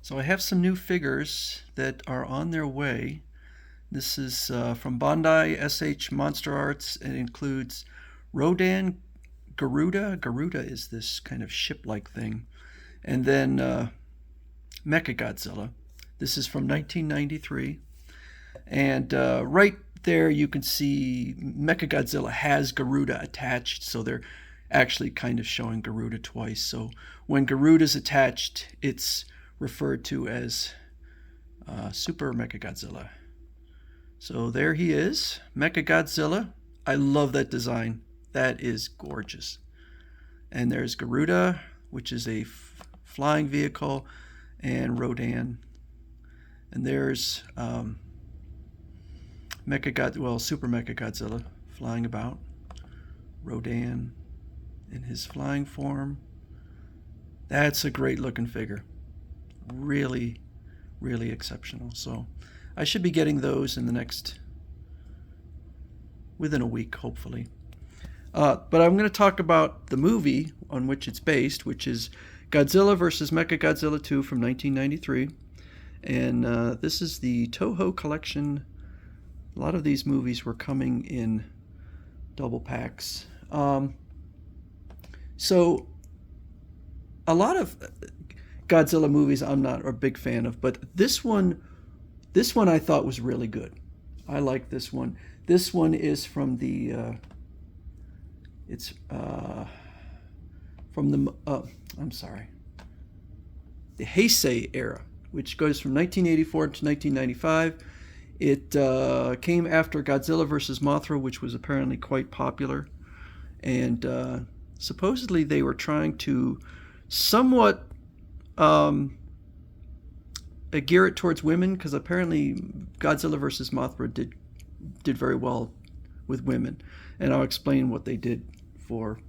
So I have some new figures that are on their way. This is from Bandai SH Monster Arts. It includes Rodan, Garuda. Garuda is this kind of ship-like thing. And then Mechagodzilla. This is from 1993. And right there you can see Mechagodzilla has Garuda attached, so they're actually kind of showing Garuda twice. So when Garuda's attached, it's referred to as Super Mechagodzilla. So there he is, Mechagodzilla. I love that design. That is gorgeous. And there's Garuda, which is a flying vehicle, and Rodan. And there's Super Mechagodzilla flying about. Rodan in his flying form. That's a great looking figure. Really, really exceptional. So I should be getting those within a week, hopefully. But I'm going to talk about the movie on which it's based, which is Godzilla vs. Mechagodzilla II from 1993. And this is the Toho collection. A lot of these movies were coming in double packs. So a lot of Godzilla movies I'm not a big fan of, but this one I thought was really good. I like this one. This one is from the it's from the the Heisei era, which goes from 1984 to 1995. It came after Godzilla vs. Mothra, which was apparently quite popular, and supposedly they were trying to somewhat gear it towards women, because apparently Godzilla vs. Mothra did very well with women, and I'll explain what they did for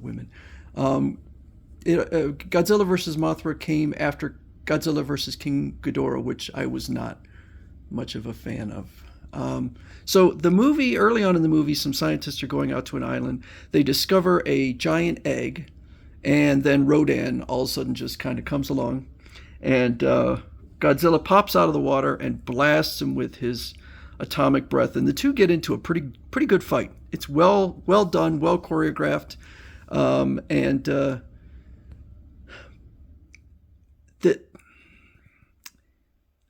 women. Godzilla vs. Mothra came after Godzilla vs. King Ghidorah, which I was not much of a fan of. So the movie, early on in the movie, some scientists are going out to an island. They discover a giant egg, and then Rodan all of a sudden just kind of comes along, and Godzilla pops out of the water and blasts him with his atomic breath, and the two get into a pretty good fight. It's well done, well choreographed, and that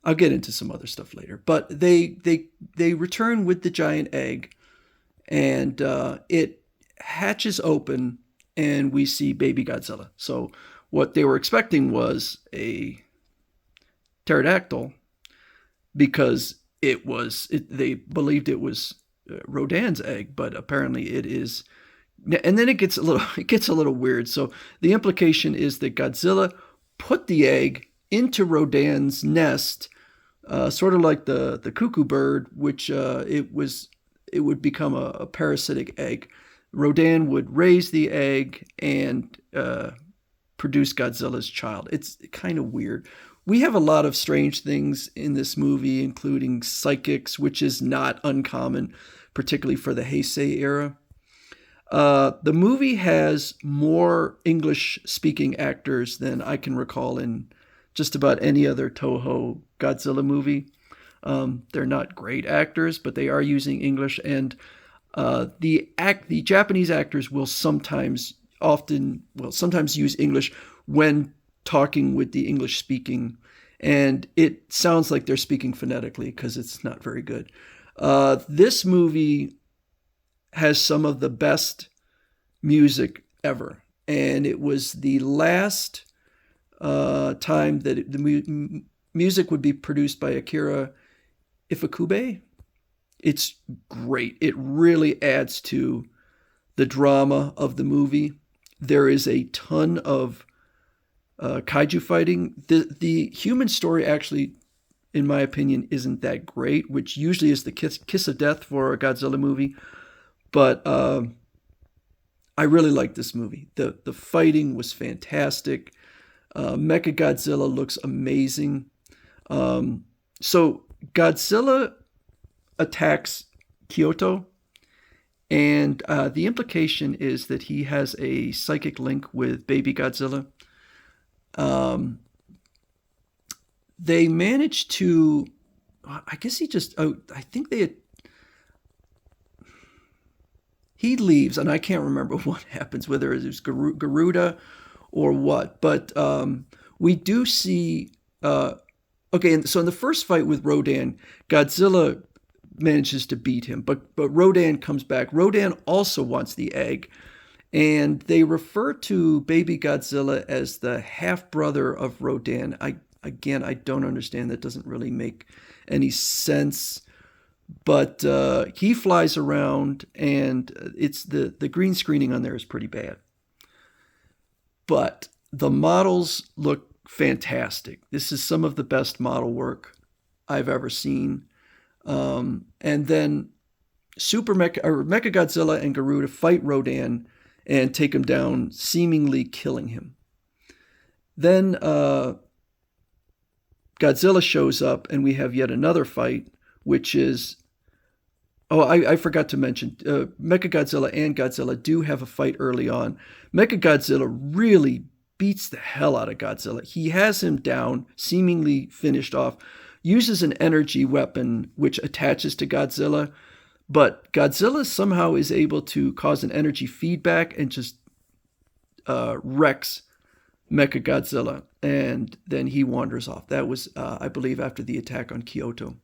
I'll get into some other stuff later. But they return with the giant egg, and it hatches open, and we see baby Godzilla. So what they were expecting was a pterodactyl, because they believed it was Rodan's egg, but apparently it is. And then it gets a little weird. So the implication is that Godzilla put the egg into Rodan's nest, sort of like the cuckoo bird, which it would become a parasitic egg. Rodan would raise the egg and produce Godzilla's child. It's kind of weird. We have a lot of strange things in this movie, including psychics, which is not uncommon, particularly for the Heisei era. The movie has more English-speaking actors than I can recall in just about any other Toho Godzilla movie. They're not great actors, but they are using English, and the Japanese actors will sometimes use English when talking with the English speaking, and it sounds like they're speaking phonetically because it's not very good. This movie has some of the best music ever, and it was the last time that the music would be produced by Akira Ifukube. It's great. It really adds to the drama of the movie. There is a ton of kaiju fighting. The human story actually, in my opinion, isn't that great, which usually is the kiss of death for a Godzilla movie. But I really like this movie. The fighting was fantastic. Mechagodzilla looks amazing. So Godzilla attacks Kyoto, and the implication is that he has a psychic link with baby Godzilla. they managed to. I guess he just. Oh, I think they had, he leaves, and I can't remember what happens, whether it was Garuda or what. But we do see. Okay, and so in the first fight with Rodan, Godzilla manages to beat him, but Rodan comes back. Rodan also wants the egg, and they refer to baby Godzilla as the half brother of Rodan. I don't understand. That doesn't really make any sense. But he flies around, and it's the green screening on there is pretty bad. But the models look fantastic. This is some of the best model work I've ever seen. And then Mechagodzilla and Garuda fight Rodan and take him down, seemingly killing him. Then Godzilla shows up, and we have yet another fight, which is. Oh, I forgot to mention, Mechagodzilla and Godzilla do have a fight early on. Mechagodzilla really beats the hell out of Godzilla. He has him down, seemingly finished off, uses an energy weapon which attaches to Godzilla, but Godzilla somehow is able to cause an energy feedback and just wrecks Mechagodzilla, and then he wanders off. That was, I believe, after the attack on Kyoto.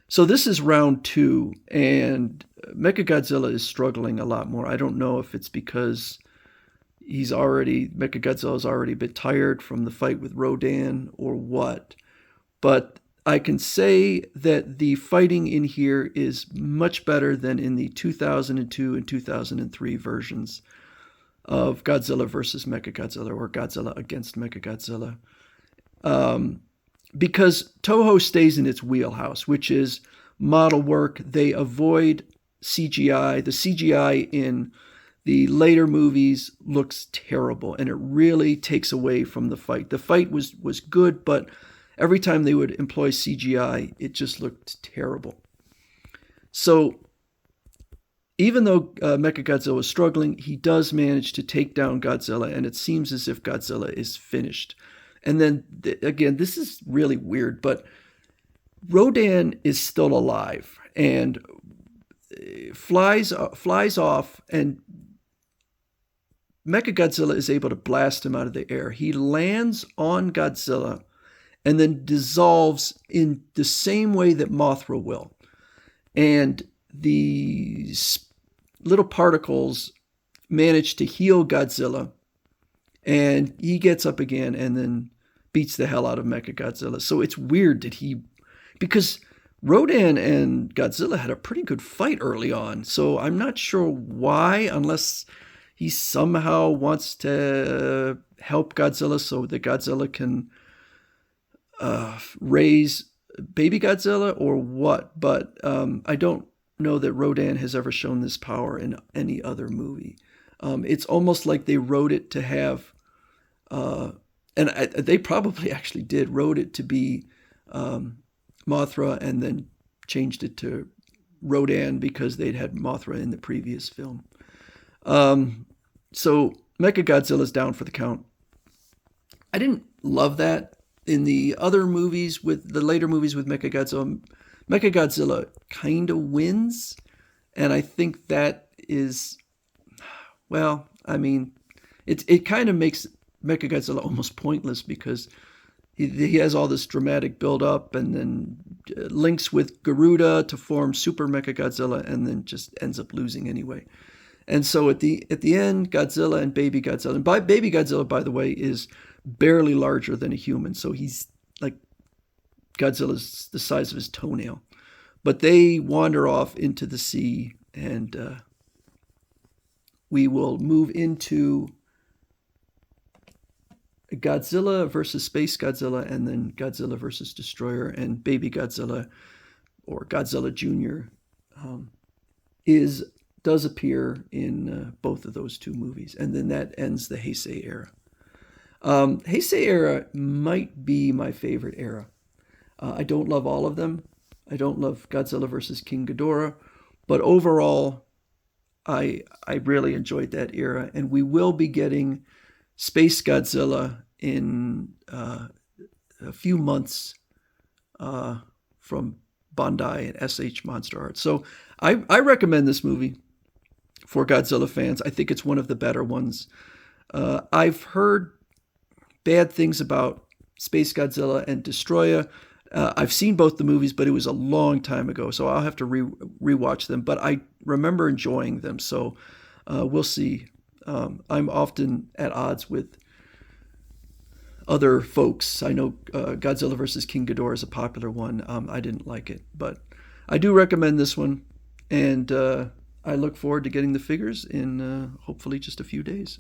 So this is round 2, and Mechagodzilla is struggling a lot more. I don't know if it's because Mechagodzilla's already a bit tired from the fight with Rodan or what. But I can say that the fighting in here is much better than in the 2002 and 2003 versions of Godzilla versus Mechagodzilla, or Godzilla against Mechagodzilla. Because Toho stays in its wheelhouse, which is model work. They avoid CGI. The CGI in the later movies looks terrible, and it really takes away from the fight. The fight was good, but every time they would employ CGI, it just looked terrible. So even though Mechagodzilla was struggling, he does manage to take down Godzilla, and it seems as if Godzilla is finished. And then, again, this is really weird, but Rodan is still alive and flies off, and Mechagodzilla is able to blast him out of the air. He lands on Godzilla and then dissolves in the same way that Mothra will. And the little particles manage to heal Godzilla, and he gets up again and then beats the hell out of Mechagodzilla. So it's weird because Rodan and Godzilla had a pretty good fight early on. So I'm not sure why, unless he somehow wants to help Godzilla so that Godzilla can raise baby Godzilla or what. But I don't know that Rodan has ever shown this power in any other movie. It's almost like they wrote it to have, they probably actually wrote it to be Mothra and then changed it to Rodan because they'd had Mothra in the previous film. So Mechagodzilla's down for the count. I didn't love that. In the other movies, with the later movies with Mechagodzilla, Mechagodzilla kind of wins. And I think that is, well, I mean, it kind of makes Mechagodzilla almost pointless because he has all this dramatic build-up and then links with Garuda to form Super Mechagodzilla and then just ends up losing anyway. And so at the end, Godzilla and Baby Godzilla, and Baby Godzilla, by the way, is barely larger than a human, so he's like Godzilla's the size of his toenail. But they wander off into the sea, and we will move into Godzilla versus Space Godzilla, and then Godzilla versus Destroyer, and Baby Godzilla, or Godzilla Jr., does appear in both of those two movies, and then that ends the Heisei era. Heisei era might be my favorite era. I don't love all of them. I don't love Godzilla versus King Ghidorah, but overall, I really enjoyed that era, and we will be getting Space Godzilla in a few months from Bandai and SH Monster Arts. So I recommend this movie for Godzilla fans. I think it's one of the better ones. I've heard bad things about Space Godzilla and Destroya. I've seen both the movies, but it was a long time ago, so I'll have to rewatch them. But I remember enjoying them, so we'll see. I'm often at odds with other folks. I know Godzilla versus King Ghidorah is a popular one. I didn't like it, but I do recommend this one, and I look forward to getting the figures in hopefully just a few days.